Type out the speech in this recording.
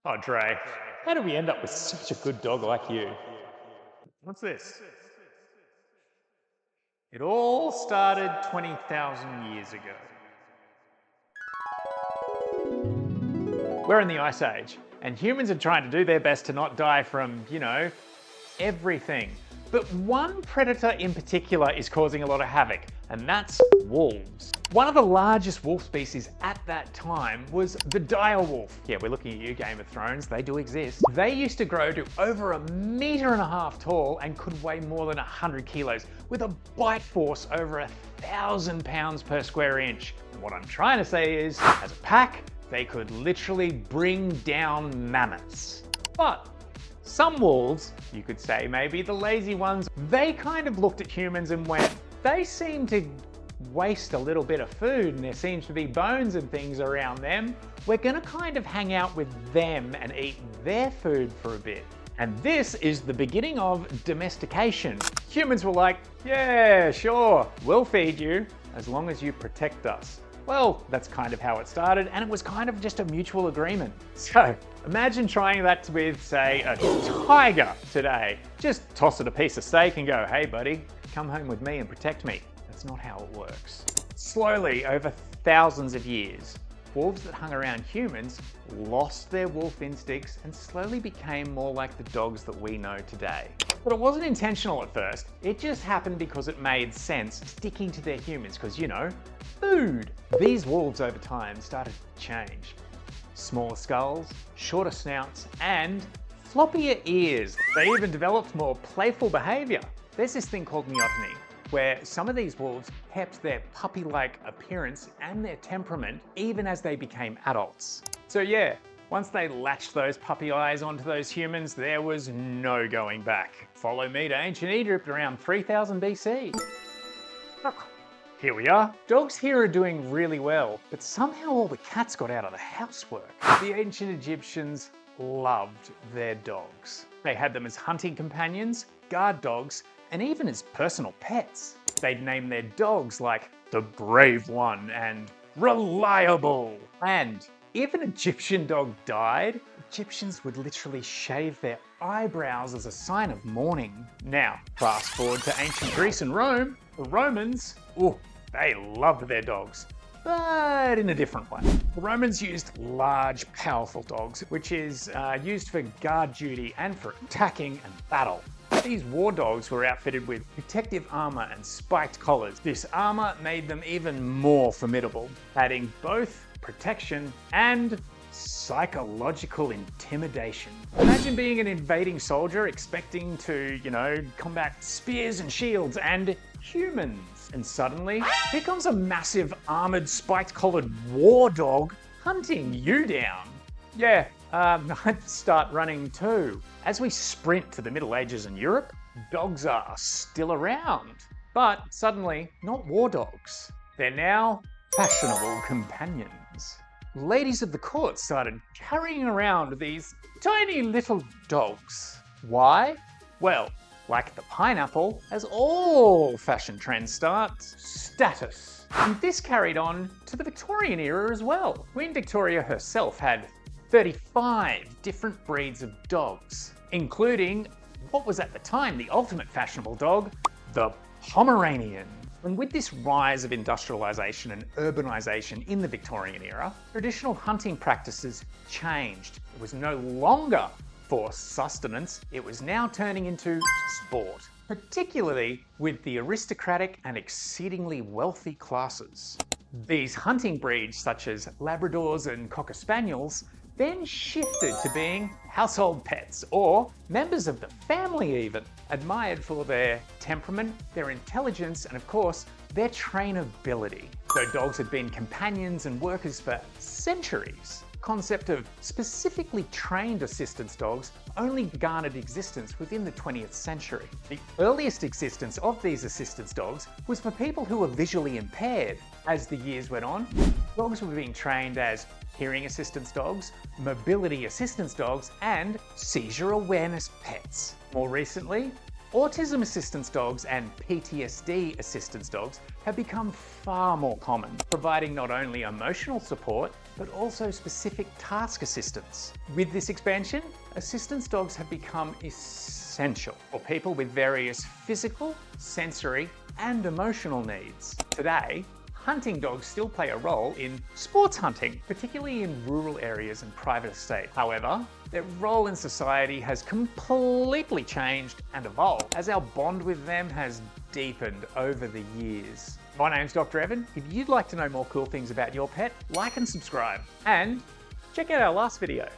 Oh, Dre, how did we end up with such a good dog like you? What's this? It all started 20,000 years ago. We're in the Ice Age, and humans are trying to do their best to not die from, everything. But one predator in particular is causing a lot of havoc, and that's wolves. One of the largest wolf species at that time was the dire wolf. Yeah, we're looking at you, Game of Thrones, they do exist. They used to grow to over 1.5 meters tall and could weigh more than 100 kilos, with a bite force over 1,000 pounds per square inch. And what I'm trying to say is, as a pack, they could literally bring down mammoths. But some wolves, you could say maybe the lazy ones, they kind of looked at humans and went, they seem to waste a little bit of food and there seems to be bones and things around them. We're gonna kind of hang out with them and eat their food for a bit. And this is the beginning of domestication. Humans were like, yeah, sure, we'll feed you as long as you protect us. Well, that's kind of how it started, and it was kind of just a mutual agreement. So imagine trying that with, say, a tiger today. Just toss it a piece of steak and go, hey buddy, come home with me and protect me. That's not how it works. Slowly, over thousands of years, wolves that hung around humans lost their wolf instincts and slowly became more like the dogs that we know today. But it wasn't intentional at first. It just happened because it made sense sticking to their humans because, food. These wolves over time started to change. Smaller skulls, shorter snouts, and floppier ears. They even developed more playful behavior. There's this thing called neoteny, where some of these wolves kept their puppy-like appearance and their temperament even as they became adults. So yeah, once they latched those puppy eyes onto those humans, there was no going back. Follow me to ancient Egypt around 3000 BC. Here we are. Dogs here are doing really well, but somehow all the cats got out of the housework. The ancient Egyptians loved their dogs. They had them as hunting companions, guard dogs, and even as personal pets. They'd name their dogs like the Brave One and Reliable. And if an Egyptian dog died, Egyptians would literally shave their eyebrows as a sign of mourning. Now, fast forward to ancient Greece and Rome, the Romans, they loved their dogs, but in a different way. The Romans used large, powerful dogs, which is used for guard duty and for attacking and battle. These war dogs were outfitted with protective armor and spiked collars. This armor made them even more formidable, adding both protection and psychological intimidation. Imagine being an invading soldier expecting to, combat spears and shields and humans. And suddenly, here comes a massive armored, spiked-collared war dog hunting you down. Yeah, I'd start running too. As we sprint to the Middle Ages in Europe, dogs are still around. But suddenly, not war dogs. They're now fashionable companions. Ladies of the court started carrying around these tiny little dogs. Why? Well, like the pineapple, as all fashion trends start, status. And this carried on to the Victorian era as well. Queen Victoria herself had 35 different breeds of dogs, including what was at the time the ultimate fashionable dog, the Pomeranian. And with this rise of industrialization and urbanization in the Victorian era, traditional hunting practices changed. It was no longer for sustenance, it was now turning into sport, particularly with the aristocratic and exceedingly wealthy classes. These hunting breeds, such as Labradors and Cocker Spaniels, then shifted to being household pets or members of the family even, admired for their temperament, their intelligence, and of course, their trainability. Though dogs had been companions and workers for centuries, the concept of specifically trained assistance dogs only garnered existence within the 20th century. The earliest existence of these assistance dogs was for people who were visually impaired. As the years went on, dogs were being trained as hearing assistance dogs, mobility assistance dogs, and seizure awareness pets. More recently, autism assistance dogs and PTSD assistance dogs have become far more common, providing not only emotional support, but also specific task assistants. With this expansion, assistance dogs have become essential for people with various physical, sensory, and emotional needs. Today, hunting dogs still play a role in sports hunting, particularly in rural areas and private estate. However, their role in society has completely changed and evolved as our bond with them has deepened over the years. My name's Dr. Evan. If you'd like to know more cool things about your pet, like and subscribe. And check out our last video.